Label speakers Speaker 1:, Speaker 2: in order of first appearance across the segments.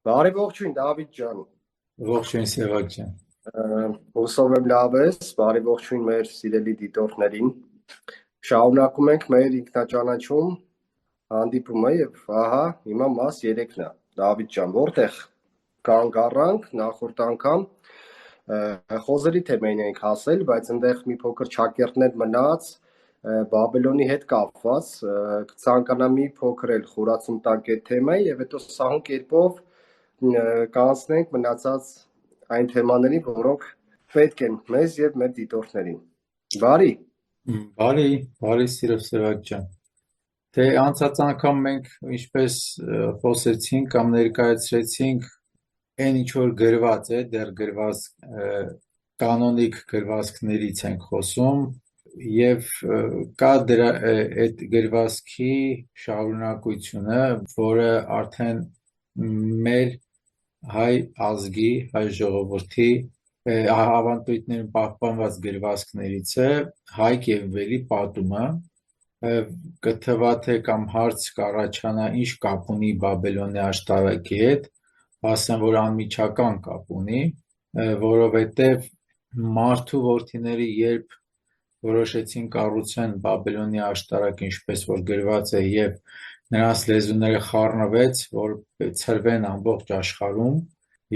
Speaker 1: Բարի ողջույն Դավիթ ջան,
Speaker 2: Ողջույն Սևակ ջան։
Speaker 1: հուսով եմ լավ ես, բարի ողջույն մեր սիրելի դիտողներին։ Շարունակում ենք մեր ինքնաճանաչում հանդիպումը եւ ահա հիմա մաս 3-ն է։ Դավիթ ջան, որտեղ կանգ առանք նախորդ անգամ խոզերի թեմային ենք հասել, բայց այնտեղ մի փոքր չակերտներ մնաց Բաբելոնի հետ կապված, կցանկանամ մի փոքր էլ խորացում տանք այդ թեմայի եւ հետո սահուն կերպով կանցնենք մնացած այն թեմաներին, որոնք պետք են մեզ եւ մեր դիտորդներին։ Բարի։
Speaker 2: Բարի սիրով Սևակ ջան։ Թե անցած անգամ մենք ինչպես խոսեցինք կամ ներկայացրեցինք այն ինչ որ գրված է, դեռ գրված կանոնիկ գրվածքներից ենք խոսում եւ կա դրա այդ գրվածքի շարունակությունը, որը արդեն մեր հայ ազգի, հայ ժողովրդի ավանդույթներում պահպանված գրվածքներից է Հայք եւ Վելի պատումը, կթվա թե կամ հարց կառաջանա ինչ կապ ունի Բաբելոնի աշտարակի հետ, ասեմ որ անմիջական կապ ունի, որովհետեւ մարդու որդիները երբ որոշեցին կառուցեն Բաբելոնի աշտարակ, ինչպես որ գրված է, եւ նրանց լեզուները խառնվեց, որ ցրվեն ամբողջ աշխարհում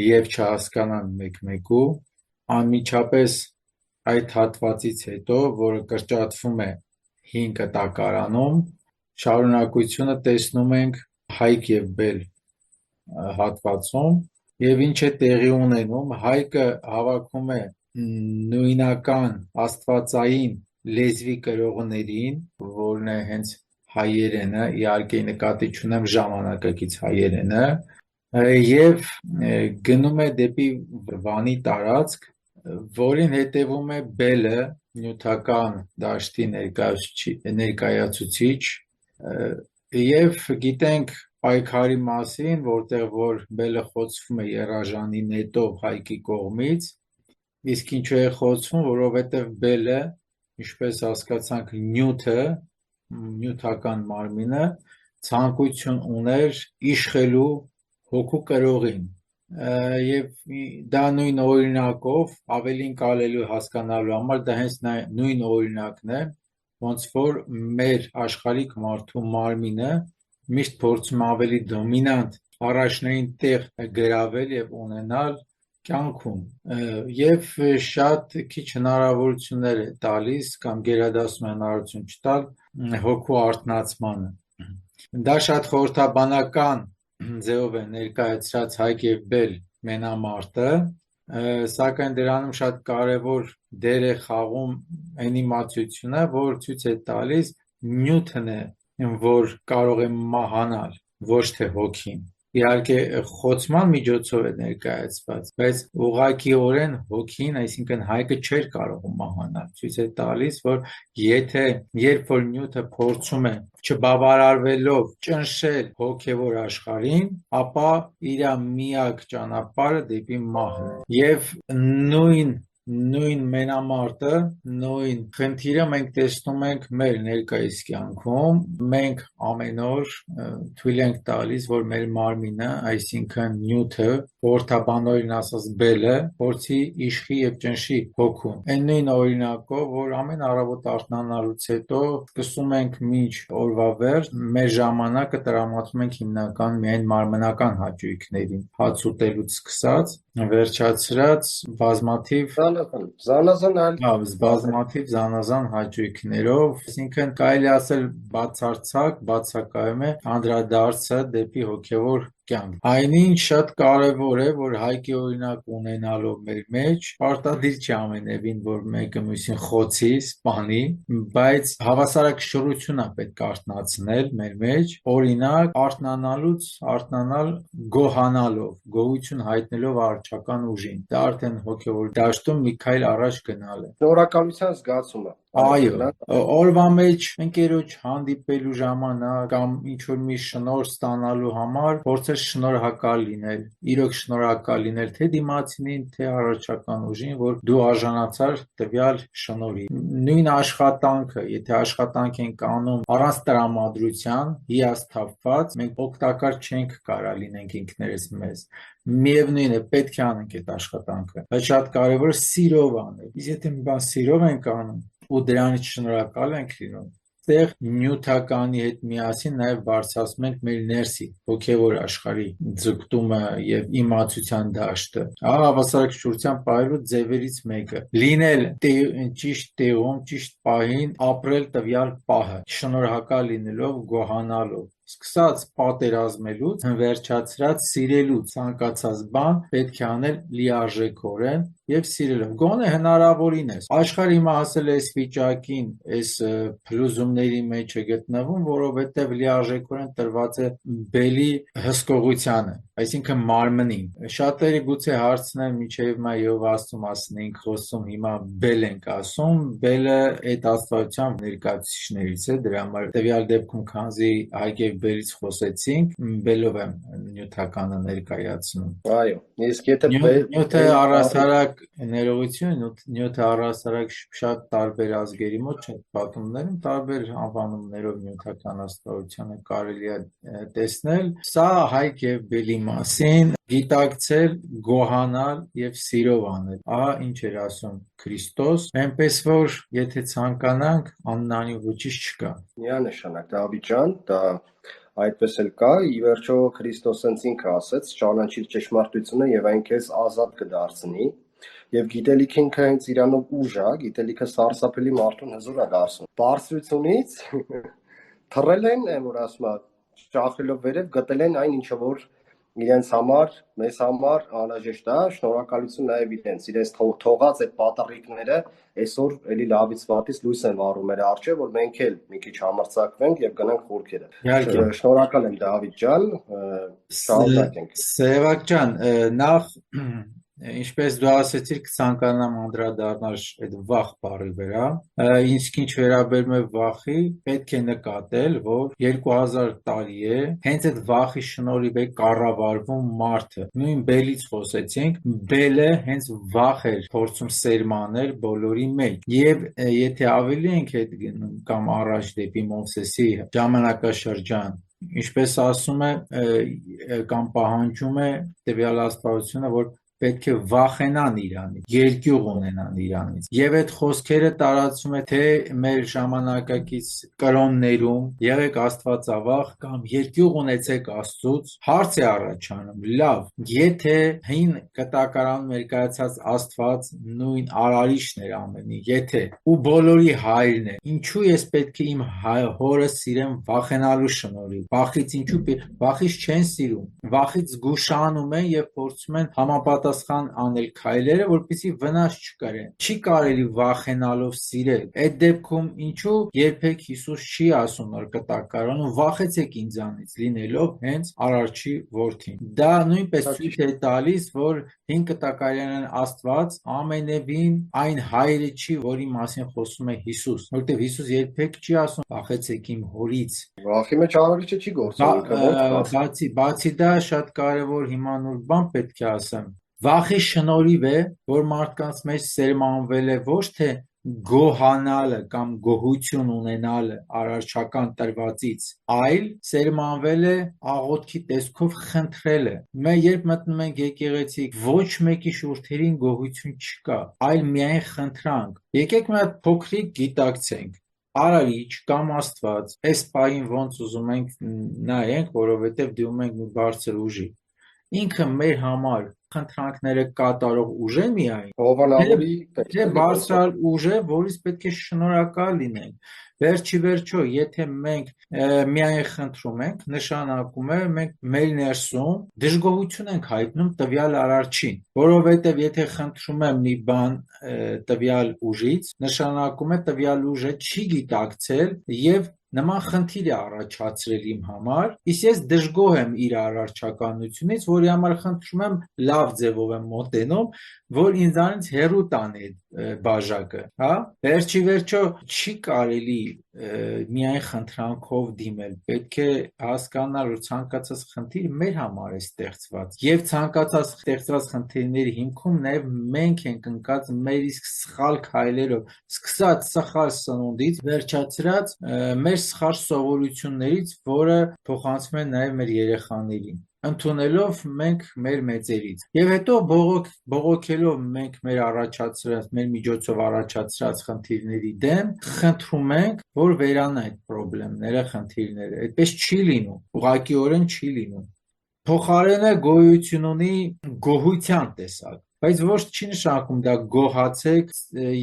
Speaker 2: եւ չհասկանան մեկ-մեկու, անմիջապես այդ հատվածից հետո, որը կրճատվում է 5 տակարանում, շարունակությունը տեսնում ենք Հայք եւ Բել հատվածում եւ ինչ է տեղի ունենում, Հայկը հավաքում է նույնական աստվածային լեզվի կրողներին, որն է հենց հայերենը, իհարկե նկատի չունեմ ժամանակակից հայերենը, եւ գնում է դեպի Վանի տարածք, որին հետևում է Բելը, նյութական դաշտի ներկայացուցիչ, եւ գիտենք պայքարի մասին, որտեղ որ Բելը խոցվում է Եռաժանի նետով Հայկի կողմից, իսկ ինչու է խոցվում, որովհետեւ Բելը, ինչպես հասկացանք, նյութական մարմինը ցանկություն ուներ իշխելու հոգու կրողին, եւ դա նույն օրինակով ավելին կարելի հասկանալու համար դա հենց նույն օրինակն է, ոնց որ մեր աշխարհիկ մարդու մարմինը միշտ փորձում ավելի դոմինանտ առաջնային տեղ գրավել եւ ունենալ կյանքում եւ շատ քիչ հնարավորություններ է տալիս կամ գերադասում հնարավորություն չտալ հոգու արթնացմանը։ Դա շատ խորհրդաբանական ձևով է ներկայացրած Հայք եւ Բել մենամարտը, սակայն դրանում շատ կարևոր դեր է խաղում այն իմացությունը, որ ցույց է տալիս նյութն է, որ կարող է մահանալ, ոչ թե հոգին։ Իհարկե խոցման միջոցով է ներկայացված, բայց ուղղակիորեն հոգին, այսինքն Հայկը չէր կարող մահանալ, ցույց է տալիս, որ երբ որ նյութը փորձում է չբավարարվելով ճնշել հոգևոր աշխարհին, ապա իր միակ ճանապարհը դեպի մահն է։ Եվ նույն մենամարտը, նույն խնդիրը մենք տեսնում ենք մեր ներկայիս կյանքում, մենք ամեն օր թույլ ենք տալիս, որ մեր մարմինը, այսինքն նյութը, խորհրդաբանորեն ասած Բելը, փորձի իշխի եւ ճնշի հոգուն։ Այն նույն օրինակով, որ ամեն առավոտ արթնանալուց հետո սկսում ենք մինչ օրվա վերջ, մեր ժամանակը տրամադրում ենք հիմնական միայն մարմնական հաճույքներին, հաց ուտելուց սկսած, վերջացրած բազմաթիվ զանազան հաճույքներով, այսինքն կարելի ասել բացակայում է անդրադարձը դեպի հոգևոր կյանք։ Այնինչ շատ կարևոր է, որ Հայկի օրինակ ունենալով մեր մեջ, պարտադիր չի ամենևին, որ մեկը մյուսին խոցի, սպանի, բայց հավասարակշռություն է պետք արթնացնել մեր մեջ, օրինակ արթնանալ գոհանալով, գոհություն հայտնելով առողջական ուժին։ Դա արդեն հոգևոր դաշտում մի քայլ առաջ գնալ է։
Speaker 1: Շնորհակալության զգացումը։
Speaker 2: Այո, օրվա մեջ ընկերոջ հանդիպելու ժամանակ կամ ինչ-որ մի շնորհ ստանալու համար փորձել շնորհակալ լինել, իրոք շնորհակալ լինել թե դիմացինին, թե առաջական ուժին, որ դու արժանացար տվյալ շնորհի։ Նույն աշխատանքը, եթե աշխատանք ենք անում առանց տրամադրության, հիասթափված, մենք օգտակար չենք կարա լինենք ինքներս մեզ։ Միևնույն է, պետք է անենք այդ աշխատանքը, բայց շատ կարևոր է սիրով անել։ Իսկ եթե մի բան սիրով ենք անում ու դրանից շնորհակալ ենք լինում, այդտեղ նյութականի հետ միասին նաև բարձրացնում ենք մեր ներսի հոգևոր աշխարհի ձգտումը եւ իմացության դաշտը։ Հավասարակշռության պահելու ձևերից մեկը լինել ճիշտ տեղում, ճիշտ պահին, ապրել տվյալ պահը, շնորհակալ լինելով, գոհանալով, սկսած պատերազմելուց, վերջացրած սիրելուց, ցանկացած բան պետք է անել լիարժեքորեն եւ սիրելով, գոնե հնարավորինս։ Աշխարհը հիմա հասել է այս վիճակին, այս փլուզումների մեջ է գտնվում, որովհետեւ լիարժեքորեն տրված է բելի հսկողությանը, այսինքն մարմնին։ Շատերը գուցե հարցնեն, միջև մա Եհով Աստծո մասին ենք խոսում, հիմա բել ենք ասում, բելը այդ աստվածության ներկայացուցիչներից է, դրա համար տվյալ դեպքում քանզի հայկեւ բելից խոսեցինք, բելով եմ նյութականը ներկայացնում։
Speaker 1: Այո, իսկ եթե
Speaker 2: Նյութը առհասարակ ներողություն, նյութը առհասարակ շատ տարբեր ազգերի մոտ չէ, պատումներում տարբեր անվանումներով նյութական աստվածությանը կարելի է տեսնել։ Սա հայք եւ բելի մասին գիտակցել, գոհանալ եւ սիրով անել։ Ահա ինչ էր ասում Քրիստոս, այնպես որ եթե ցանկանանք, աննանի ոչինչ չկա։
Speaker 1: Միանշանակ Դավիթ ջան, դա այդպես էլ կա, ի վերջո Քրիստոսն ինքը ասեց, ճանաչիր ճշմարտությունը եւ այն քեզ ազատ կդարձնի, եւ գիտելիքը ինքը հենց իրանով ուժ է, գիտելիքը սարսափելի մարդուն հզոր է դարձնում։ Բարձրությունից թռել են, որ ասում է, ճախելով վերև գտել են այն ինչը որ իրենց համար, մեզ համար անհրաժեշտ է, շնորհակալություն նաև իրենց թողած այդ պատառիկները այսօր էլի լավից վատից լույս են վառում մեր առջև, որ մենք էլ մի քիչ համարձակվենք եւ գնանք խորքերը։ Շնորհակալ եմ Դավիթ ջան, շարունակենք։
Speaker 2: Սևակ ջան, նախ ինչպես դու ասեցիր, կցանկանամ անդրադառնալ այդ վախ բառի վրա, ինչ վերաբերում է վախի, պետք է նկատել, որ 2000 տարի է, հենց այդ վախի շնորհիվ է կառավարվում մարդը։ Նույն բելից խոսեցինք, բելը հենց վախ էր փորձում սերմանել բոլորի մեջ։ Եվ եթե ավելի ենք հետ գնում կամ առաջ դեպի Մովսեսի ժամանակաշրջան, ինչպես ասում է կամ պահանջում է տվյալ աստվածությունը, որ պետք է վախենան իրանից, երկյուղ ունենան իրանից։ Եվ այդ խոսքերը տարածում է թե մեր ժամանակակից կրոններում, եղեք աստվածավախ կամ երկյուղ ունեցեք Աստծուց, հարց է առաջանում, լավ, եթե հին կտակարանում ներկայացած Աստված նույն արարիչն էր ամենի, եթե ու բոլորի հայրն է, ինչու ես պետք է իմ հորը սիրեմ վախենալու շնորհիվ։ Վախից ինչու վախից չեն սիրում, վախից զգուշանում են եւ փորձում են համապատասխան անել քայլերը, որպեսզի վնաս չկրեն։ Չի կարելի վախենալով սիրել։ Այդ դեպքում ինչու երբեք Հիսուս չի ասում նոր կտակարանում վախեցեք ինձանից, լինելով հենց արարչի որդին։ Դա նույնպես ցույց է տալիս, որ հին կտակարյանն Աստված ամենևին այն հայրը չի, որի մասին խոսում է Հիսուս, որովհետև Հիսուս երբեք չի ասում վախեցեք իմ հորից։
Speaker 1: Վախի մեջ արարիչը չի գործում։
Speaker 2: Բացի դա շատ կարևոր հիմանուր բան պետք է ասեմ։ Վախի շնորհիվ է, որ մարդկանց մեջ սերմանվել է ոչ թե գոհանալը կամ գոհություն ունենալը արարչական տրվածից, այլ սերմանվել է աղոթքի տեսքով խնդրելը։ Մենք երբ մտնում ենք եկեղեցի, ոչ մեկի շուրթերին գոհություն չկա, այլ միայն խնդրանք։ Եկեք մի հատ փոքրիկ գիտակցենք։ Արարիչ կամ Աստված, այս պահին ոնց ուզում ենք նայենք, որովհետև դիմում ենք մի բարձր ուժի։ Ինքը մեր համար խնդրանքները կատարող ուժ է միայն, թե բարձրալ ուժ է, որից պետք է շնորհակալ լինենք։ Վերջի վերջո, եթե մենք միայն խնդրում ենք, նշանակում է մենք մեր ներսում դժգոհություն ենք հայտնում տվյալ արարչին, որովհետև եթե խնդրում եմ մի բան տվյալ ուժից, նշանակում է տվյալ ուժը չի գիտակցել եւ նման խնդիր է առաջացրել իմ համար, իսկ ես դժգոհ եմ իր արարչականությունից, որի համար խնդրում եմ լավ ձևով եմ մոտենում, որ ինձանից հեռու տանի բաժակը, հա, վերջի վերջո չի կարելի միայն խնդրանքով դիմել, պետք է հասկանալ, որ ցանկացած խնդիր մեր համար է ստեղծված, եւ ցանկացած ստեղծված խնդիրների հիմքում նաեւ մենք ենք ընկած մեր իսկ սխալ քայլերով, սկսած սխալ սնունդից, վերջացրած մեր սխալ սովորություններից, որը փոխանցվում է նաեւ մեր երեխաներին ընդունելով մենք մեր մեծերից եւ հետո բողոքելով մենք մեր միջոցով առաջացրած խնդիրների դեմ խնդրում ենք որ վերանա այդ խնդիրները այդպես չի լինում ուղղակիորեն չի լինում փոխարենը գոյություն ունի գոհության տեսակ բայց ոչ չի նշանակում դա գոհացեք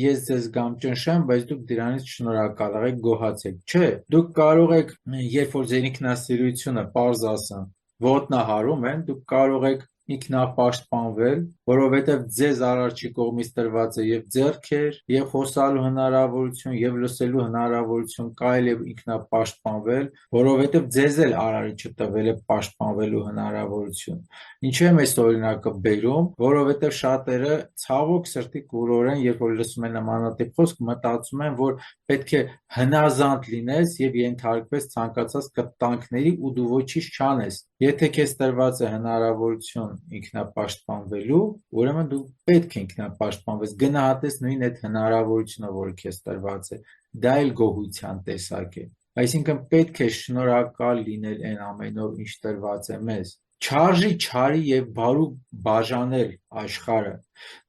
Speaker 2: ես ձեզ գամ ճնշեմ բայց դուք դրանից շնորհակալ եղեք գոհացեք չէ դուք կարող եք երբ որ ձեր ինքնասիրությունը պարզ ասեմ ոտնահարում են, դուք կարող եք ինքնապաշտպանվել, որովհետև ձեզ արարչի կողմից տրված է եւ ձեռքեր, եւ խոսալու հնարավորություն, եւ լսելու հնարավորություն, կարելի է ինքնապաշտպանվել, որովհետև ձեզ էլ արարիչը տվել է պաշտպանվելու հնարավորություն։ Ինչու եմ այս օրինակը բերում, որովհետև շատերը ցավոք սրտի կուրորեն, երբ որ լսում են նմանատիպ խոսք, մտածում են, որ պետք է հնազանդ լինես եւ ենթարկվես ցանկացած կտանքների ու դու ոչինչ չանես։ Եթե քեզ տրված է հնարավորություն ինքնապաշտպանվելու, ուրեմն դու պետք է ինքնապաշտպանվես, գնահատես նույն այդ հնարավորությունը, որը քեզ տրված է, դա էլ գոհության տեսակ է։ Այսինքն պետք է շնորհակալ լինել այն ամենով, ինչ տրված է մեզ։ Չարժի չարի եւ բարու բաժանել աշխարհը։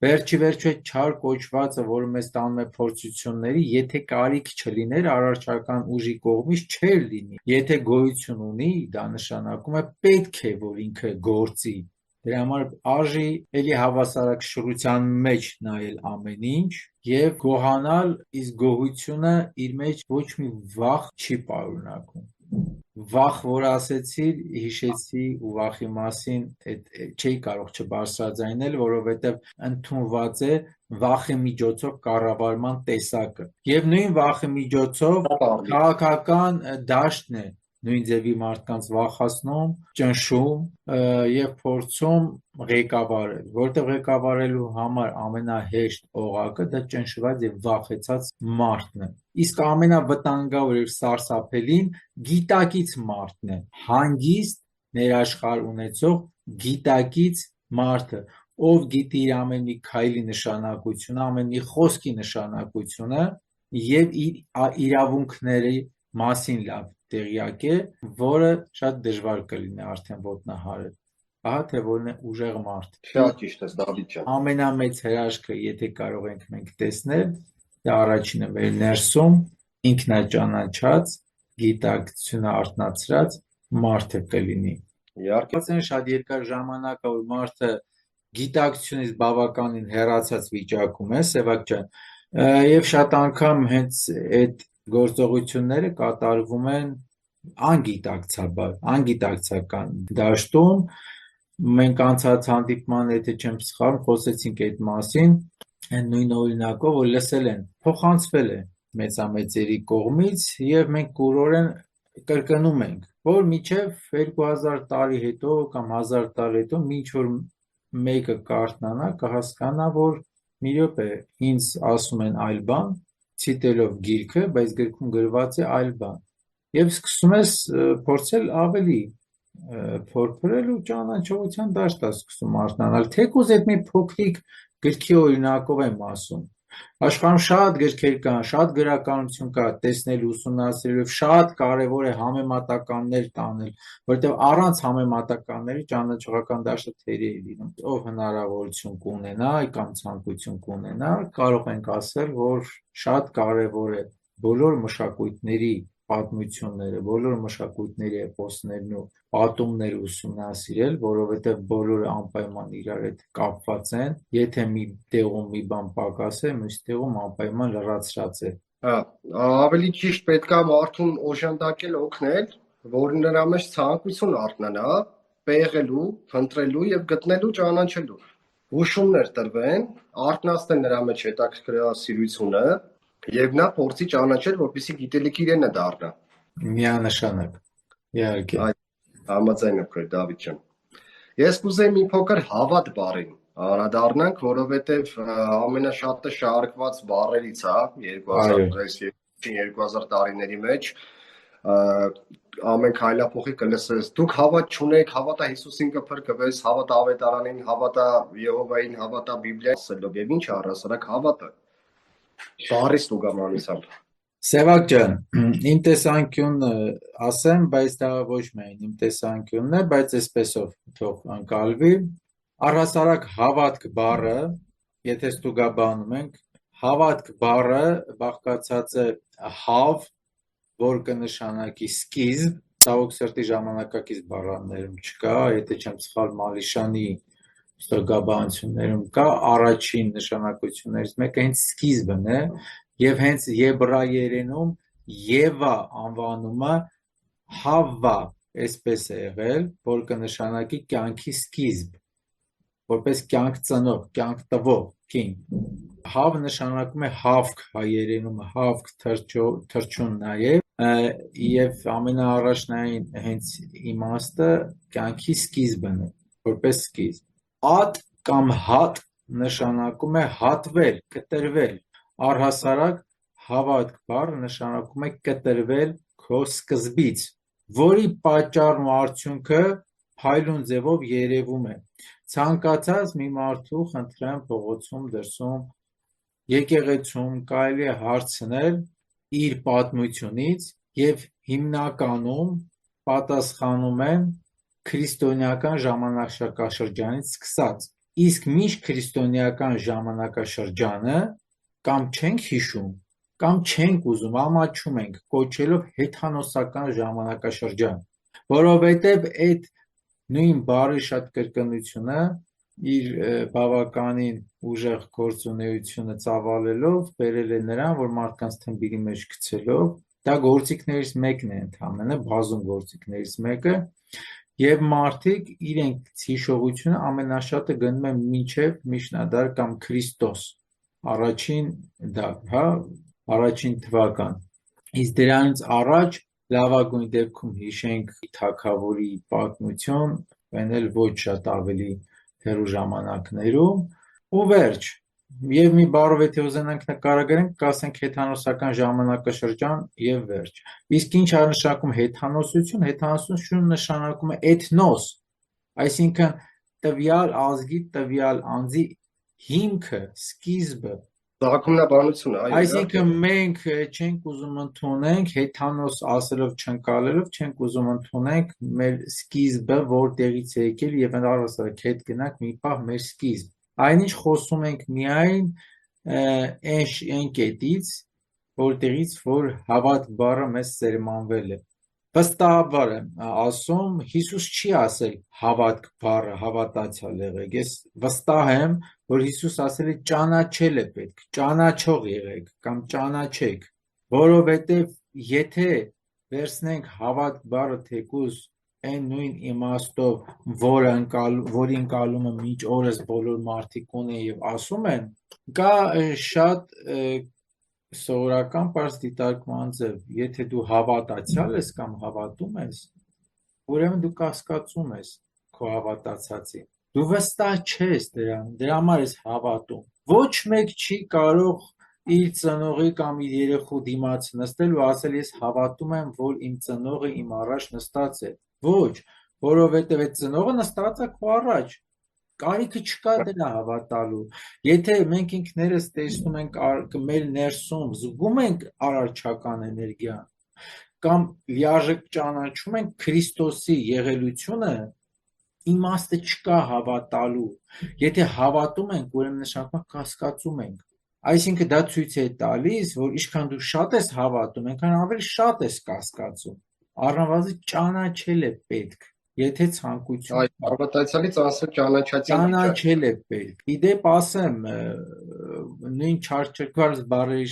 Speaker 2: Վերջի վերջո այդ չար կոչվածը, որը մեզ տանում է փորձությունների, եթե կարիք չլիներ արարչական ուժի կողմից չէր լինի։ Եթե գոյություն ունի, դա նշանակում է պետք է որ ինքը գործի։ Դրա համար արժի էլի հավասարակշռության մեջ նայել ամեն ինչ եւ գոհանալ, իսկ գոհությունը իր մեջ ոչ մի վախ չի պարունակում։ Վախ, որ ասեցիր, հիշեցի ու վախի մասին չէի կարող չբարձրաձայնել, որովհետև ընդունված է վախի միջոցով կառավարման տեսակը։ Եվ նույն վախի միջոցով քաղաքական դաշտն է նույն ձևի մարդկանց վախացնում, ճնշում եւ փորձում ղեկավարել, որտեղ ղեկավարելու համար ամենահեշտ օղակը դա ճնշված եւ վախեցած մարդն է։ Իսկ ամենավտանգավոր եւ սարսափելին գիտակից մարդն է, հանգիստ ներաշխար ունեցող գիտակից մարդը, ով գիտի իր ամեն մի քայլի նշանակությունը, ամեն մի խոսքի նշանակությունը եւ իր իրավունքների մասին լավ տեղյակ է, որը շատ դժվար կլինի արդեն ոտնահարել։ Ահա թե որն է ուժեղ մարդ։
Speaker 1: Շատ ճիշտ է, Դավիթ ջան։
Speaker 2: Ամենամեծ հրաշքը, եթե կարող ենք մենք տեսնել, դա առաջինը մեր ներսում ինքնաճանաչած, գիտակցությունը արթնացրած մարդը կլինի։
Speaker 1: Իհարկե։
Speaker 2: Բացեն շատ երկար ժամանակ որ մարդը գիտակցությունից բավականին հեռացած վիճակում է, Սևակ ջան, եւ շատ անգամ հենց այդ գործողությունները կատարվում են անգիտակցական դաշտում մենք անցած հանդիպման եթե չեմ սխալվում խոսեցինք այդ մասին այն նույն օրինակով որ լսել են փոխանցվել է մեծամեծերի կողմից եւ մենք կուրորեն կրկնում ենք որ մինչև 2000 տարի հետո կամ 1000 տարի հետո ինչ որ մեկը կարթնանա կհասկանա որ մի րոպե ինձ ասում են այլ բան ցիտելով գիրքը բայց գրքում գրված է այլ բան եւ սկսում ես փորձել ավելի փորփրել ու ճանաչողության դաշտ է սկսում արթնանալ թեկուզ այդ մի փոքրիկ գրքի օրինակով եմ ասում աշխարհում շատ գրքեր կան շատ գրականություն կա տեսնել ուսումնասիրել շատ կարեւոր է համեմատականներ տանել որովհետեւ առանց համեմատականների ճանաչողական դաշտը թերի է լինում ով հնարավորություն կունենա կամ ցանկություն կունենա կարող ենք ասել որ շատ կարեւոր է բոլոր մշակույթների պատմությունները, բոլոր մշակույթների էպոսներն ու պատումները ուսումնասիրել, որովհետև բոլորը անպայման իրար հետ կապված են, եթե մի տեղում մի բան պակաս է, մյուս տեղում անպայման լրացրած է։
Speaker 1: Ավելի ճիշտ պետք է մարդուն օժանդակել, օգնել, որ նրա մեջ ցանկություն արթնանա, պեղելու, փնտրելու եւ գտնելու ճանաչելու։ Հուշումներ տրվեն, արթնացնեն նրա մեջ հետաքրքրասիրությունը Եվ նա փորձի ճանաչել, որպեսզի գիտելիքի իրենը դառնա։
Speaker 2: Միանշանակ։ Իհարկե։
Speaker 1: Համաձայն եմ քեզ, Դավիթ ջան։ Ես կուզեի մի փոքր հավատ բառին անդրադառնանք, որովհետև ամենաշատը շարքված բառերից է
Speaker 2: Այո,
Speaker 1: 2000 տարիների մեջ ամեն քայլափոխի կլսես դուք հավատ չունեք, հավատա Հիսուսին կփրկվես, հավատա ավետարանին, հավատա Եհովային, հավատա Բիբլիային, ասելով եւ ինչ առասարակ հավատը բառից ստուգամանությամբ
Speaker 2: Սևակ ջան, իմ տեսանկյունը ասեմ, բայց դա ոչ միայն իմ տեսանկյունն է, բայց այսպեսով թող անցալվի։ Առհասարակ հավատք բառը, եթե ստուգաբանում ենք, հավատք բառը բաղկացած է have, որ կնշանակի սկիզբ, ցավոք սրտի ժամանակակից բառաներում չկա, եթե չեմ սխալ Մալիշանի ստուգաբանություններում կա, առաջին նշանակություններից մեկը հենց սկիզբն է, եւ հենց եբրայերենում Եվա անվանումը Հավվա այսպես է եղել, որ կնշանակի կյանքի սկիզբ, որպես կյանք ծնող, կյանք տվող կին։ Hav նշանակում է հավք հայերենում, հավք թրջուն նաև եւ ամենաառաջնային հենց իմաստը կյանքի սկիզբն է, որպես սկիզբ։ At կամ hat նշանակում է հատվել, կտրվել։ Առհասարակ հավատք բառը նշանակում է կտրվել քո սկզբից, որի պատճառն ու արդյունքը փայլուն ձևով երևում է։ Ցանկացած մի մարդու խնդրեմ փողոցում դրսում եկեղեցում կարելի է հարցնել իր պատմությունից եւ հիմնականում պատասխանում են քրիստոնեական ժամանակաշրջանից սկսած։ Իսկ միշտ քրիստոնեական ժամանակաշրջանը կամ չենք հիշում, կամ չենք ուզում, ամաչում ենք կոչելով հեթանոսական ժամանակաշրջան, որովհետև այդ նույն բառի շատ կրկնությունը իր բավականին ուժեղ գործունեությունը ծավալելով բերել է նրան, որ մարդկանց թմբիրի մեջ գցելով, դա գործիքներից մեկն է ընդհանրապես, բազում գործիքներից մեկը, եւ մարդիկ իրենք հիշողությունը ամենաշատը գնում են մինչև միջնադար կամ Քրիստոս առաջին դար, հա, առաջին թվական։ Իսկ դրանից առաջ լավագույն դեպքում հիշենք թագավորի պատմություն, այն էլ ոչ շատ ավելի հեռու ժամանակներում, ու վերջ։ Եվ մի բառով եթե ուզենանք նկարագրենք, կասենք հեթանոսական ժամանակաշրջան եւ վերջ։ Իսկ ինչ է նշանակում հեթանոսություն։ Հեթանոսություն նշանակում է էթնոս, այսինքն տվյալ ազգի, տվյալ անձի հիմքը, սկիզբը։
Speaker 1: Ծագումնաբանությունը, այո,
Speaker 2: Այսինքն մենք չենք ուզում ընդունենք հեթանոս ասելով չընկալելով, չենք ուզում ընդունենք մեր սկիզբը, որտեղից է եկել եւ առհասարակ հետ գնանք մի պահ մեր սկիզբ։ Այնինչ խոսում ենք միայն այն կետից, որտեղից որ հավատ բառը մեզ սերմանվել է։ Վստահաբար եմ ասում, Հիսուս չի ասել հավատք բառը, հավատացյալ եղեք։ Ես վստահ եմ, որ Հիսուս ասել է ճանաչել է պետք, ճանաչող եղեք կամ ճանաչեք, որովհետև եթե վերցնենք հավատք բառը թեկուզ այն նույն իմաստով, որի ընկալումը մինչ օրս բոլոր մարդիկ ունեն եւ ասում են, կա շատ սովորական պարզ դիտարկման ձև, եթե դու հավատացյալ ես կամ հավատում ես, ուրեմն դու կասկածում ես քո հավատացածին, դու վստահ չես դրան, դրա համար ես հավատում, ոչ մեկ չի կարող իր ծնողի կամ իր երեխու դիմաց նստել ու ասել ես հավատում եմ, որ իմ ծնողը իմ առաջ նստած է, ոչ, որովհետև այդ ծնողը նստած է քո առաջ, կարիքը չկա դրա հավատալու, եթե մենք ինքներս տեսնում ենք մեր ներսում, զգում ենք արարչական էներգիան, կամ լիարժեք ճանաչում ենք Քրիստոսի եղելությունը, իմաստը չկա հավատալու, եթե հավատում ենք, ուրեմն նշանակում է կասկածում ենք, այսինքն դա ցույց է տալիս, որ ինչքան դու շատ ես հավատում, այնքան ավելի շատ ես կասկածում, առնվազն ճանաչել է պետք, եթե ցանկություն
Speaker 1: այ հավատացյալից ասել
Speaker 2: ճանաչել է պետք։ Իդեպ ասեմ, նույն չարչարված բառերի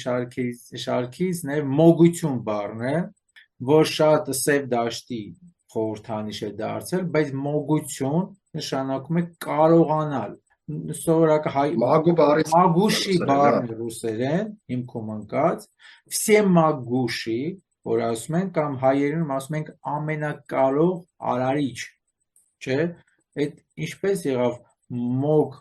Speaker 2: շարքից նաև մոգություն բառն է, որ շատ սև դաշտի խորհրդանիշ է դարձել, բայց մոգություն նշանակում է կարողանալ։ Սովորական մագուշի բառն է ռուսերեն, հիմքում ընկած, все могущий, որ ասում են, կամ հայերենում ասում ենք ամենակարող արարիչ, չէ՞, այդ ինչպես եղավ մոգ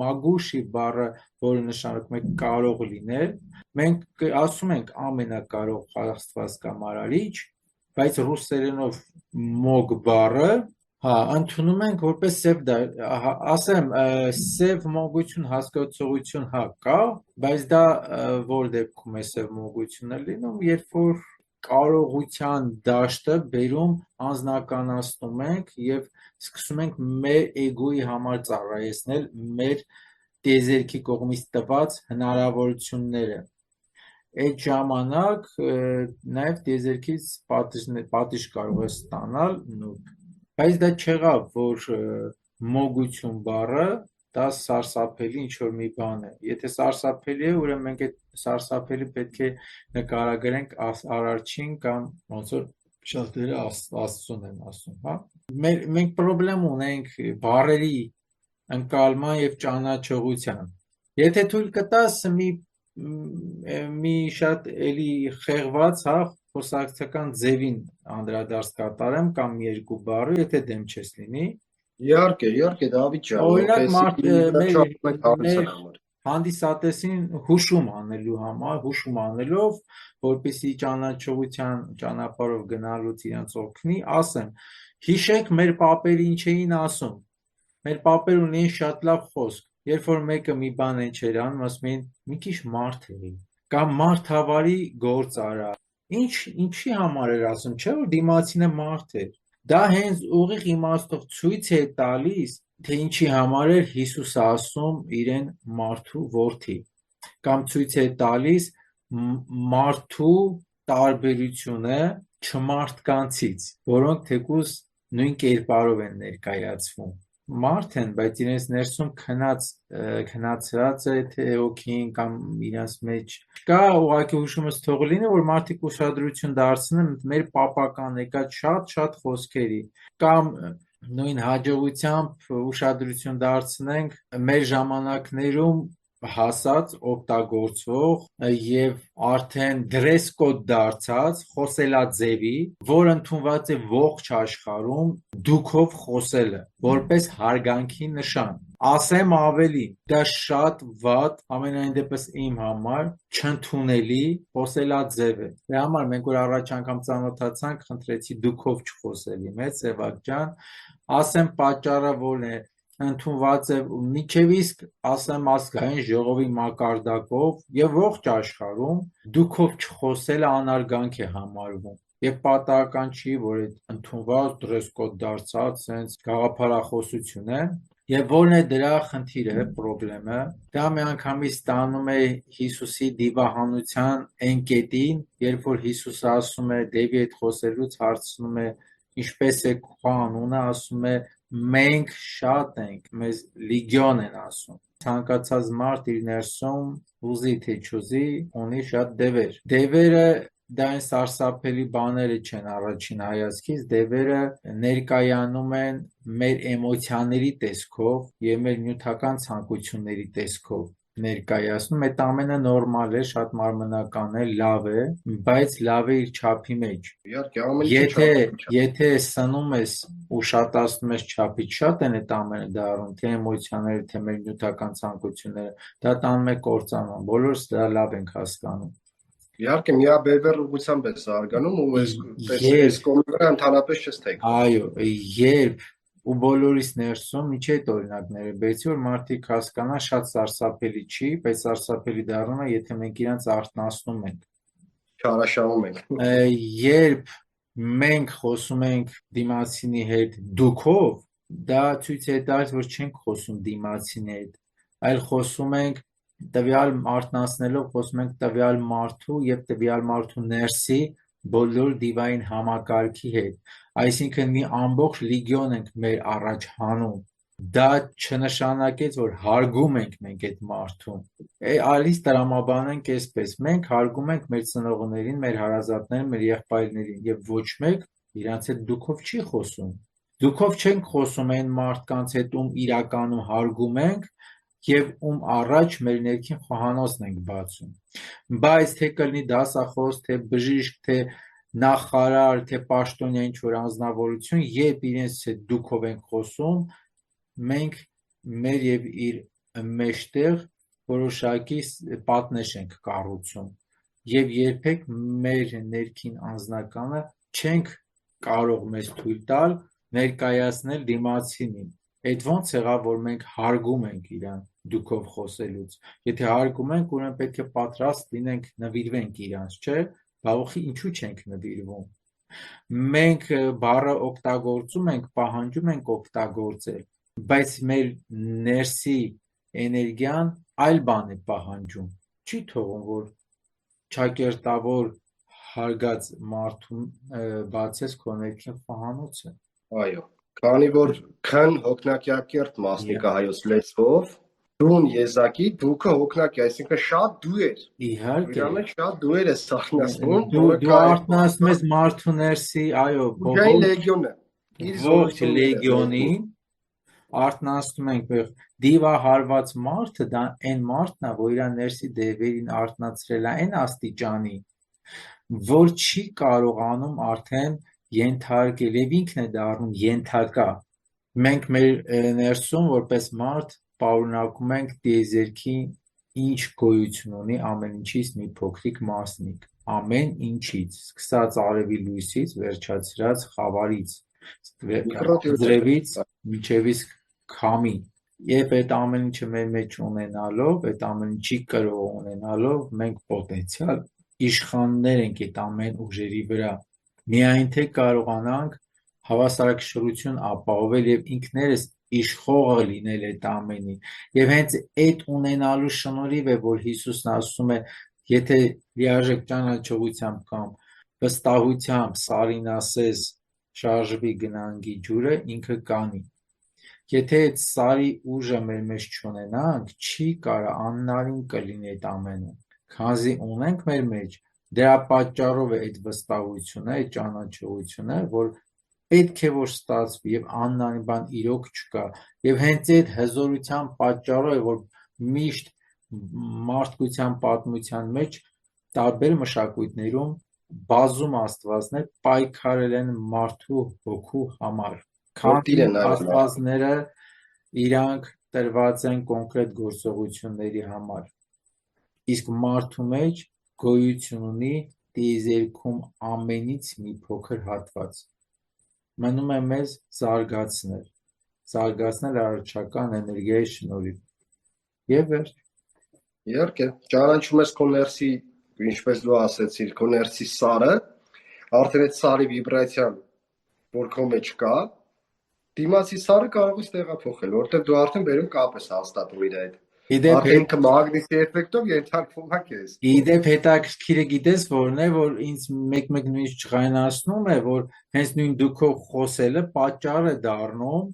Speaker 2: մագուշի բառը, որը նշանակում է կարող լինել, մենք ասում ենք ամենակարող Աստված կամ արարիչ, բայց ռուսերենով մոգ բառը ընդունում ենք որպես սև ասեմ, սև մոգություն հասկացողություն կա, բայց դա որ դեպքում է սև մոգությունը լինում, երբ որ կարողության դաշտը բերում անձնականացնում ենք եւ սկսում ենք մեր էգոյի համար ծառայեցնել մեր տիեզերքի կողմից տված հնարավորությունները այդ ժամանակ նաեւ տիեզերքից պատիժ կարող է ստանալ բայց դա չեղավ որ մոգություն բառը դա սարսափելի ինչ-որ մի բան է։ Եթե սարսափելի է, ուրեմն մենք այդ սարսափելի պետք է նկարագրենք արարչին կամ ոնց որ շատերը Աստծուն են ասում, հա։ Մենք խնդրեմ ունենք բառերի ընկալման եւ ճանաչողության։ Եթե թույլ կտաս մի շատ էլի խեղված, հա, խոսակցական ձևին անդրադարձ կատարեմ կամ երկու բառը, եթե դեմ չես լինի։
Speaker 1: Իհարկե, Դավիթ ջան,
Speaker 2: Օրինակ
Speaker 1: մեր
Speaker 2: հանդիսատեսին հուշում անելով, որպեսզի ճանաչողության ճանապարհով գնալուց իրենց օգնի, ասեմ, հիշեք մեր պապերը ինչ էին ասում։ Մեր պապերը ունեին շատ լավ խոսք, երբ որ մեկը մի բան չէր անում, ասում էին մի քիչ մարդ էի, կամ մարդավարի գործ արա։ Ինչի համար էր ասում, չէ՞ որ դիմացինը մարդ էր։ Դա հենց ուղիղ իմաստով ցույց է տալիս, թե ինչի համար էր Հիսուսը ասում իրեն մարդու որդի, կամ ցույց է տալիս մարդու տարբերությունը չմարդկանցից, որոնք թեկուզ նույն կերպարով են ներկայացվում։ Մարդ են, բայց իրենց ներսում քնացած է թե հոգին կամ իրենց մեջ կա ուղղակի հուշումս թող լինի, որ մարդիկ ուշադրություն դարձնեն մեր պապական եկած շատ խոսքերի կամ նույն հաջողությամբ ուշադրություն դարձնենք մեր ժամանակներում հասած օգտագործվող եւ արդեն դրես կոդ դարձած խոսելաձևի, որ ընդունված է ողջ աշխարհում դուքով խոսելը, որպես հարգանքի նշան։ Ասեմ ավելի, դա շատ վատ, ամենայն դեպս իմ համար չընդունելի խոսելաձև է։ Դրա համար մենք որ առաջ անգամ ծանոթացանք, խնդրեցի դուքով չխոսելի, մեծ Սևակ ջան, ասեմ պատճառը որն է ընդունված է միջև իսկ ասեմ ազգային ժողովի մակարդակով եւ ողջ աշխարհում դուքով չխոսելը անարգանք է համարվում եւ պատահական չի որ այդ ընդունված դրես կոդ դարձած sense գաղափարախոսություն է եւ որն է դրա խնդիրը պրոբլեմը դա միանգամից ստանում է Հիսուսի դիվահանության ընկետին երբ որ Հիսուսը ասում է Դեվի հետ խոսելուց հարցնում է ինչպես է քո անունը ասում է մենք շատ ենք, մեզ լիգիոն են ասում։ Ցանկացած մարդ իր ներսում ուզի թե չուզի ունի շատ դևեր։ Դևերը դա այն սարսափելի բաները չեն առաջին հայացքից, դևերը ներկայանում են մեր էմոցիաների տեսքով եւ մեր նյութական ցանկությունների տեսքով ներկայացնում, այդ ամենը նորմալ է, շատ մարմնական է, լավ է, բայց լավ է իր չափի մեջ։ Եթե սնում ես ու շատացնում ես չափից շատ են այդ ամենը դառնում, թե էմոցիաները, թե մեր նյութական ցանկությունները, դա տանում է կործանման, բոլորս դա լավ ենք հասկանում։
Speaker 1: Իհարկե, միաբևեռ ուղղությամբ է զարգանում ու այս կողմի վրա ընդհանրապես չես թեքվում։ Այո,
Speaker 2: երբ ու բոլորիս ներսում ինչի այդ օրինակները բերեցի որ մարդիկ հասկանան շատ սարսափելի չի, բայց սարսափելի դառնում է, եթե մենք իրանց արթնացնում ենք,
Speaker 1: չարաշահում ենք։
Speaker 2: Երբ մենք խոսում ենք դիմացինի հետ դուքով, դա ցույց է տալիս, որ չենք խոսում դիմացինի հետ, այլ խոսում ենք տվյալ արթնացնելով, խոսում ենք տվյալ մարդու եւ տվյալ մարդու ներսի բոլոր դիվային համակարգի հետ, այսինքն մի ամբողջ լիգիոն ենք մեր առաջ հանում, դա չնշանակեց, որ հարգում ենք մենք այդ մարդուն, այլից տրամաբանենք այսպես, մենք հարգում ենք մեր ծնողներին, մեր հարազատներին, մեր եղբայրներին եւ ոչ մեկ իրանց հետ դուքով չի խոսում, դուքով չենք խոսում այն մարդկանց հետ, ում իրականում հարգում ենք, եւ ում առաջ մեր ներքին խոհանոցն ենք բացում, բայց թե կլինի դասախոս, թե բժիշկ, թե նախարար, թե պաշտոնյա ինչ-որ անձնավորություն, երբ իրենց հետ դուքով ենք խոսում, մենք մեր եւ իր մեջտեղ որոշակի պատնեշ ենք կառուցում եւ երբեք մեր ներքին անձնականը չենք կարող մեզ թույլ տալ ներկայացնել դիմացինին։ Այդ ոնց եղավ, որ մենք հարգում ենք իրան դուքով խոսելուց։ Եթե հարգում ենք, ուրեմն պետք է պատրաստ լինենք նվիրվենք իրանց, չէ՞։ Բավախի ինչու չենք նվիրվում։ Մենք բառը օգտագործում ենք, պահանջում ենք օգտագործել, բայց մեր ներսի էներգիան այլ բան է պահանջում։ Չի թողում, որ ճակերտավոր հարգած մարդուն բացես քո ներքին խոհանոցը։
Speaker 1: Այո, քանի որ քն հոգնակյակերտ մասնիկը հայոց լեզվով, դուն եզակի դուքը հոգնակի, այսինքն շատ դուեր։
Speaker 2: Իհարկե։
Speaker 1: Իրա մեջ շատ դուեր է սախնացնում,
Speaker 2: Դու արտնասում ես մարդու ներսի, այո,
Speaker 1: Ուժային լեգիոնը։
Speaker 2: ողջ լեգիոնին արտնասում ենք, դիվահարված մարդը դա այն մարդն է, որ իր ներսի դևերին արտնացրել է այն աստիճանի, որ չի կարողանում արդեն ենթարկել եւ ինքն է դառնում ենթակա։ Մենք մեր ներսում որպես մարդ պարունակում ենք տիեզերքի ինչ գոյություն ունի ամեն ինչից մի փոքրիկ մասնիկ, ամեն ինչից, սկսած արևի լույսից, վերջացրած խավարից, ձրևից մինչև իսկ քամի։ Երբ այդ ամեն ինչը մեր մեջ ունենալով, այդ ամեն ինչի կրող ունենալով, մենք պոտենցիալ իշխաններ ենք այդ ամեն ուժերի վրա։ Միայն թե կարողանանք հավասարակշռություն ապահովել եւ ինքներս իշխողը լինել այդ ամենի։ Եվ հենց այդ ունենալու շնորհիվ է, որ Հիսուսն ասում է, եթե լիարժեք ճանաչողությամբ կամ վստահությամբ Սարին ասես շարժվի գնանգի ջուրը, ինքը կանի։ Եթե այդ Սարի ուժը մեր մեջ չունենանք, չի կարա աննարին կլինի այդ ամենը։ Քանզի ունենք մեր մեջ, դրա պատճառով է այդ վստահությունը, այդ ճանաչողությունը, որ պետք է որ ստացվի եւ աննարին բան իրոք չկա։ Եվ հենց այդ հզորության պատճառով է, որ միշտ մարդկության պատմության մեջ տարբեր մշակույթներում բազում աստվածներ պայքարել են մարդու հոգու համար։ Քանի աստվածները իրանք տրված են կոնկրետ գործողությունների համար։ Իսկ մարդու մեջ գոյություն ունի տիեզերքում ամենից մի փոքր հատված։ Մնում է մեզ զարգացնել արարչական էներգիայի շնորհիվ։ Եվ վերջ։
Speaker 1: Իհարկե, ճանաչում ես քո ներսի, ինչպես դու ասեցիր, քո ներսի սարը, արդեն այդ սարի վիբրացիան, որ քո մեջ կա, դիմացի սարը կարող ես տեղափոխել, որովհետև դու արդեն բերում կապ ես հաստատում իր հետ։ Արդեն մագնիսի էֆեկտով ենթարկվում է քեզ։
Speaker 2: Իդեպ հետաքրքիրը գիտես որն է, որ ինձ մեկ-մեկ նույնիսկ ջղայնացնում է, որ հենց նույն դուքով խոսելը պատճառ է դառնում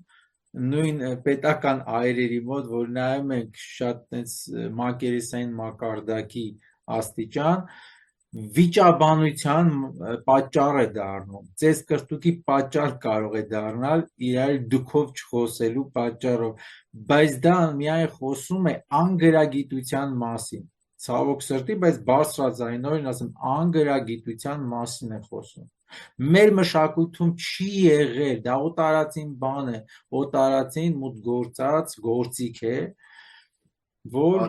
Speaker 2: նույն պետական այրերի մոտ, որ նայում ենք շատ տենց մակերեսային մակարդակի աստիճան, վիճաբանության պատճառ է դառնում, ձեզ կրտուկի պատճառ կարող է դառնալ իրար դուքով չխոսելու պատճառով, բայց դա միայն խոսում է անգրագիտության մասին, ցավոք սրտի, բայց բարձրաձայնորեն ասեմ, անգրագիտության մասին է խոսում։ Մեր մշակույթում չի եղել, դա օտարածին բան է, օտարածին մուտ գործած գործիք է, որ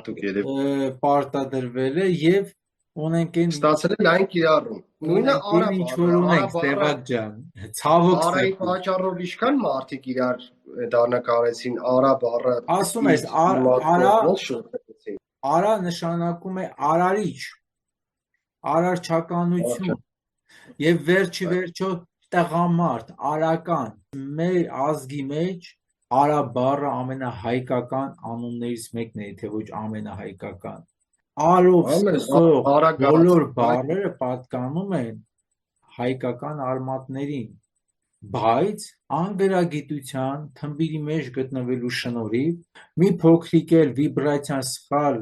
Speaker 2: պարտադրվել է եւ ունենք այն
Speaker 1: ստացել են այն կիրառում։ Նույնը
Speaker 2: Արարայի
Speaker 1: պատճառով ինչքան մարդիկ իրար դառնակարեցին արա բառը։
Speaker 2: Ասում ես արա նշանակում է արարիչ, արարչականություն եւ վերջի վերջո տղամարդ, արական։ Մեր ազգի մեջ արա բառը ամենահայկական անուններից մեկն է, եթե ոչ ամենահայկական։ Արով սկսող բոլոր բառերը պատկանում են հայկական արմատներին, բայց անգրագիտության թմբիրի մեջ գտնվելու շնորհիվ մի փոքրիկ էլ վիբրացիան սխալ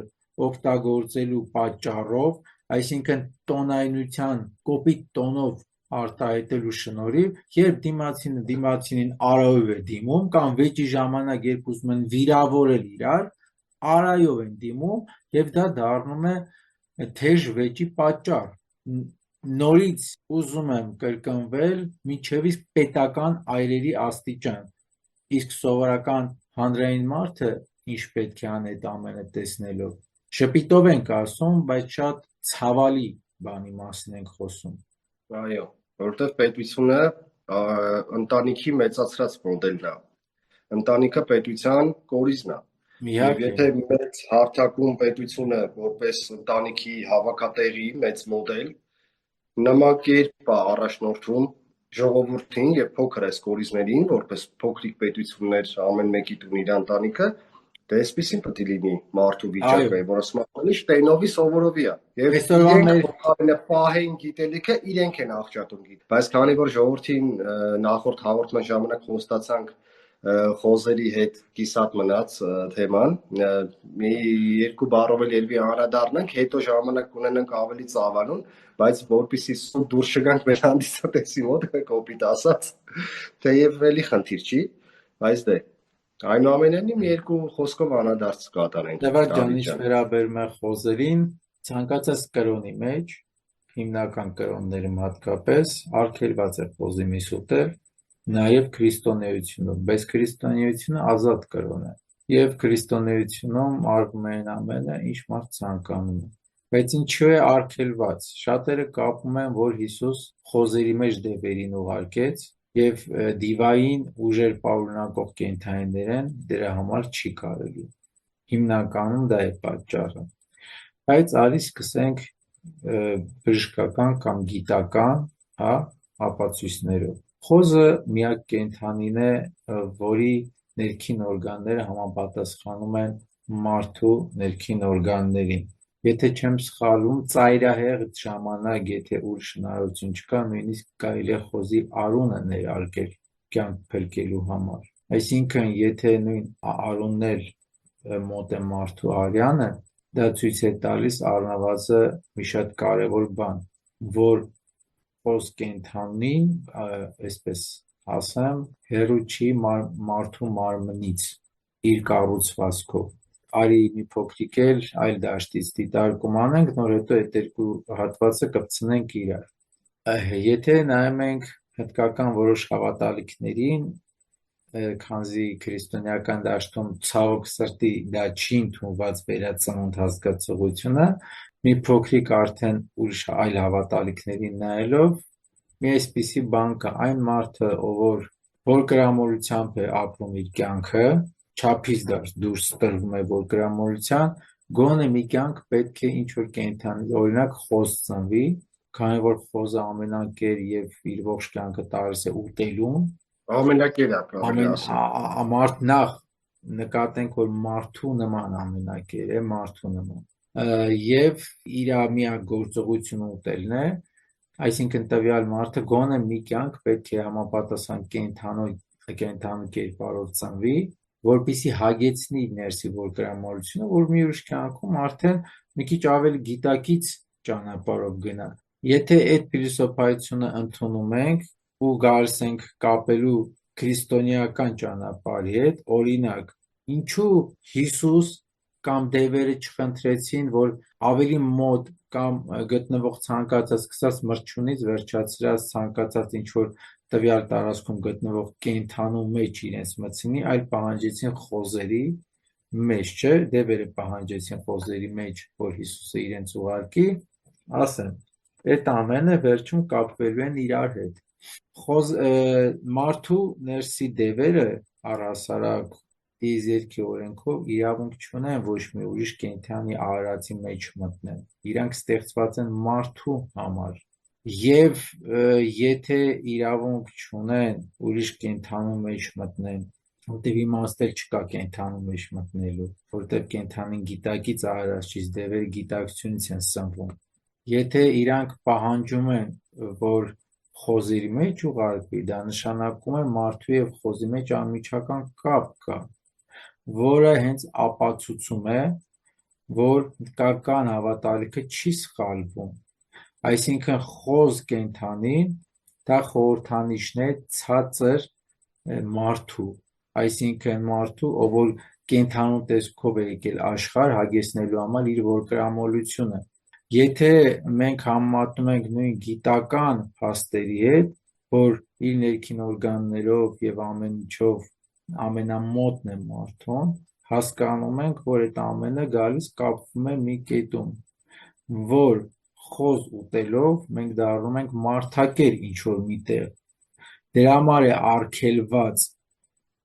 Speaker 2: օգտագործելու պատճառով, այսինքն տոնայնության կոպիտ տոնով արտահայտելու շնորհիվ, երբ դիմացինին արայով է դիմում կամ վեճի ժամանակ երբ ուզում են վիրավորել իրար, արայով են դիմում եւ դա դառնում է թեժ վեճի պատճառ։ Նորից ուզում եմ կրկնվել մինչև իսկ պետական այրերի աստիճան, իսկ սովորական հանրային մարդը ինչ պետք է անի այդ ամենը տեսնելով։ Շպիտով ենք ասում, բայց շատ ցավալի բանի մասին ենք խոսում։
Speaker 1: Այո, որովհետև պետությունը ընտանիքի մեծացրած մոդելն է։ Ընտանիքը պետության կորիզն է։ Եվ
Speaker 2: Իհարկե,
Speaker 1: եթե մեծ հարթակում պետությունը որպես ընտանիքի հավաքատեղի մեծ մոդել նման կերպ է առաջնորդում ժողովրդին եւ փոքր այս կորիզներին, որպես փոքրիկ պետություններ ամեն մեկի տուն իր ընտանիքը, դե այսպեսին պետք է լինի մարդու վիճակը,
Speaker 2: այո,
Speaker 1: որ ասում են, ի շտենովի սովորովի է։ Եվ
Speaker 2: այսօրվա
Speaker 1: իրենք
Speaker 2: մեր
Speaker 1: փոխարենը պահեն գիտելիքը, իրենք են աղճատում գիտ։ Բայց քանի որ ժողովրդին նախորդ հաղորդման ժամանակ խոստացանք խոզերի հետ կիսատ մնաց թեման, մի երկու բառով էլ ելվի անդրադառնանք, հետո ժամանակ կունենանք ավելի ծավալուն, բայց որպեսզի սուտ դուրս չգանք մեր հանդիսատեսի մոտ, կոպիտ ասած, թեև էլի խնդիր չի, բայց դե այնուամենայնիվ մի երկու խոսքով անդրադարձ կատարենք
Speaker 2: Տեվակ ջան,
Speaker 1: Դավիթ
Speaker 2: ինչ
Speaker 1: ջան։
Speaker 2: վերաբերում է խոզերին, ցանկացած կրոնի մեջ, հիմնական կրոններում հատկապես, արգելված է խոզի միս ուտել, նաև քրիստոնեությունում, բայց քրիստոնեությունը ազատ կրոն է, եւ քրիստոնեությունում արվում է այն ամենը, ինչ մարդ ցանկանում է։ Բայց ինչու է արգելված։ Շատերը կապում են, որ Հիսուս խոզերի մեջ դևերին ուղարկեց եւ դիվային ուժեր պարունակող կենդանիներ են, դրա համար չի կարելի։ Հիմնականում դա է պատճառը։ Բայց արի սկսենք բժշկական կամ գիտական, հա, ապացույցներով։ Խոզը միակ կենդանին է, որի ներքին օրգանները համապատասխանում են մարդու ներքին օրգաններին։ Եթե չեմ սխալվում, ծայրահեղ ժամանակ, եթե ուրիշ հնարավորություն չկա, նույնիսկ կարելի է խոզի արունը ներարկել կյանք փրկելու համար։ Այսինքն, եթե նույն արունն էլ մոտ է մարդու արյանը, դա ցույց է տալիս առնվազը մի շատ կարևոր բան, որ խոզ կենդանին, այսպես ասեմ, հեռու չի մարդու մարմնից իր կառուցվածքով։ Արի մի փոքրիկ էլ այլ դաշտից դիտարկում անենք, նոր հետո այդ երկու հատվածը կպցնենք իրար։ Եթե նայում ենք հնդկական որոշ հավատալիքներին, քանզի քրիստոնեական դաշտում ցավոք սրտի դա չի ընդունված վերածնունդ հասկացողությունը, մի փոքրիկ արդեն ուրիշ այլ հավատալիքներին նայելով, մի այսպիսի բան կա, այն մարդը, ով որ գրամոլությամբ է ապրում իր կյանքը, չափից դուրս տրվում է որ գրամոլության, գոնե մի կյանք պետք է ինչ որ կենդանի, օրինակ խոզ ծնվի, քանի որ խոզը ամենակեր եւ իր ողջ կյանքը տարես է ուտելուն,
Speaker 1: Ամենակեր է կարելի ասել։
Speaker 2: մարդ նախ նկատենք, որ մարդու նման ամենակեր է, մարդու նման, եւ իր միակ գործողությունը ուտելն է, այսինքն տվյալ մարդը գոնե մի կյանք պետք է համապատասխան կենդանու կերպարով ծնվի, որպեսզի հագեցնի ներսի որ գրամոլությունը, որ մի ուրիշ կյանքում արդեն մի քիչ ավելի գիտակից ճանապարհով գնա։ Եթե այդ փիլիսոփայությունը ընդունում ենք ու գալիս ենք կապելու քրիստոնեական ճանապարհի հետ, օրինակ, ինչու Հիսուս կամ դևերը չխնդրեցին, որ ավելի մոտ կամ գտնվող ցանկացած սկսած մրջյունից վերջացրած ցանկացած ինչ որ տվյալ տարածքում գտնվող կենդանու մեջ իրենց մտցնի, այլ պահանջեցին խոզերի մեջ, չէ, դևերը պահանջեցին խոզերի մեջ, որ Հիսուսը իրենց ուղարկի, ասեմ, այդ ամենը վերջում կապվելու են իրար հետ։ Մարդու ներսի դևերը առհասարակ դիեզերքի օրենքով իրավունք չունեն ոչ մի ուրիշ կենդանի արարածի մեջ մտնեն։ Իրանք ստեղծված են մարդու համար։ Եվ եթե իրավունք չունեն ուրիշ կենդանու մեջ մտնեն, որտեղ իմաստ չկա կենդանու մեջ մտնելու, որտեղ կենդանին գիտակից արարած չի, դևերը գիտակցությունից են սնվում։ Եթե իրանք պահանջում են, որ խոզերի մեջ ուղարկվի, դա նշանակում է մարդու եւ խոզի մեջ անմիջական կապ կա, որը հենց ապացուցում է, որ հնդկական հավատալիքը չի սխալվում։ Այսինքն խոզ կենդանին դա խորհրդանիշն է ցածր մարդու, այսինքն մարդու, ով որ կենդանու տեսքով է եկել աշխարհ հագեցնելու համար իր որկրամոլությունը։ Եթե մենք համեմատում ենք նույն գիտական փաստերի հետ, որ իր ներքին օրգաններով եւ ամեն ինչով ամենամոտն է մարդուն, հասկանում ենք, որ այդ ամենը գալիս կապվում է մի կետում, որ խոզ ուտելով մենք դառնում ենք մարդակեր ինչ-որ միտեղ, դրա համար է արգելված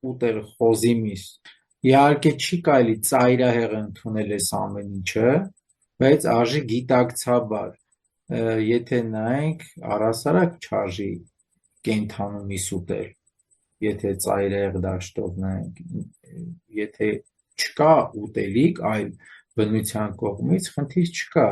Speaker 2: ուտել խոզի միս, իհարկե չի կարելի ծայրահեղ ընդունել այս ամեն ինչը, բայց արժի գիտակցաբար, եթե նայենք առհասարակ չարժի կենդանու միս ուտել, եթե ծայրահեղ դաշտով նայենք, եթե չկա ուտելիք այլ բնության կողմից, խնդիր չկա,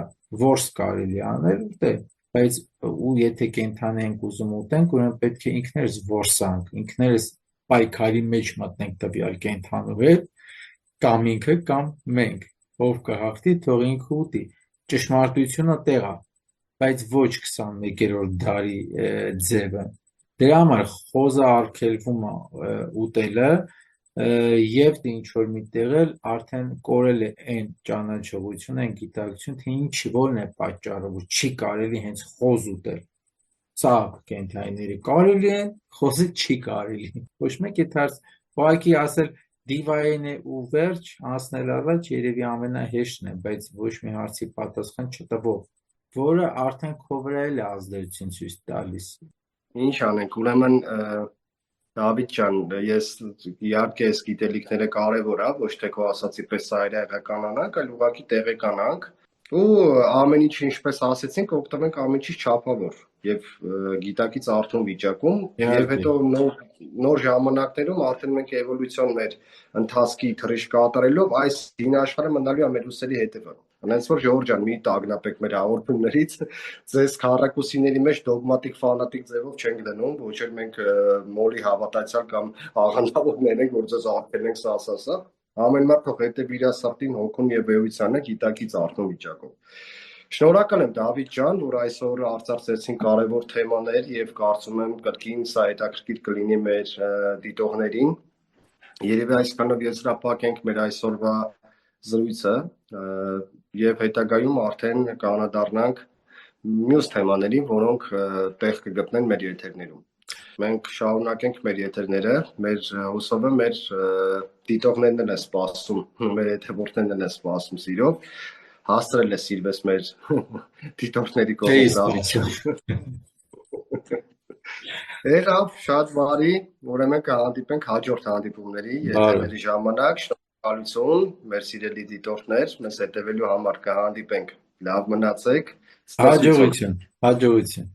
Speaker 2: որս կարելի անել ուտել, բայց ու եթե կենդանի ենք ուզում ուտենք, ուրեմն պետք է ինքներս որսանք, ինքներս պայքարի մեջ մտնենք տվյալ կենդանու հետ, կամ ինքը կամ մենք, ով կհաղթի, թող ինքը ուտի, ճշմարտությունը տեղ է, բայց ոչ 21-րդ դարի ձևը, դրա համար խոզը արգելվում է ուտելը և ինչ-որ միտեղ էլ արդեն կորել է այն ճանաչողությունը, այն գիտակցությունը, թե ինչի որն է պատճառը, որ չի կարելի հենց խոզ ուտել, սաղ կենդանիները կարելի են, խոզը չի կարելի, ոչ մեկ է թարս, ուղղակի ասել դիվային է ու վերջ, անցնել առաջ երևի ամենահեշտն է, բայց ոչ մի հարցի պատասխան չտվող, որը արդեն քո վրա էլ է ազդեցություն ցույց տալիս։
Speaker 1: Ինչ անենք, ուրեմն Դավիթ ջան, ես իհարկե այս գիտելիքները կարևոր է, ոչ թե քո ասացի պես ծայրահեղականանանք, այլ ուղղակի տեղեկանանք ու ամեն ինչ ինչպես ասեցինք, օգտվենք ամեն ինչից չափավոր եւ գիտակից արթուն վիճակում եւ հետո նոր ժամանակներում արդեն մենք էվոլյուցիոն մեր ընթացքի թռիչք կատարելով այս դին աշխարհը մնալու է մեր ուսերի հետևը։ Հենց որ Ժորժ ջան, մի տագնապեք մեր հաղորդումներից, ձեզ քառակուսիների մեջ դոգմատիկ ֆանատիկ ձևով չենք դնում, ոչ էլ մենք մոլի հավատացյալ կամ աղանդավորներ ենք, որ ձեզ արգելենք սա։ Ամեն մարդ թող հետևի իր սրտին, հոգուն եւ էությանը գիտակից արթուն վիճակով։ Շնորհակալ եմ Դավիթ ջան, որ այսօր արծարծեցին կարևոր թեմաներ եւ կարծում եմ կրկին սա հետաքրքիր կլինի մեր դիտողներին։ Երևի այսքանով եզրափակենք մեր այսօրվա զրույցը եւ հետագայում արդեն կանադառնանք մյուս թեմաներին, որոնք տեղ կգտնեն մեր եթերներում։ Մենք շարունակենք մեր եթերները, մեր հուսով եմ մեր դիտողներն են սպասում, մեր հետևորդներն են սպասում սիրով, հաստրել է սիրվես մեր դիտողների կողմից։ Եղավ, շատ բարի, ուրեմն կհանդիպենք հաջորդ հանդիպումների եթերների ժամանակ, շնորհակալություն մեր սիրելի դիտողներ, մեզ հետևելու համար կհանդիպենք, լավ մնացեք,
Speaker 2: հաջողություն, հաջողություն։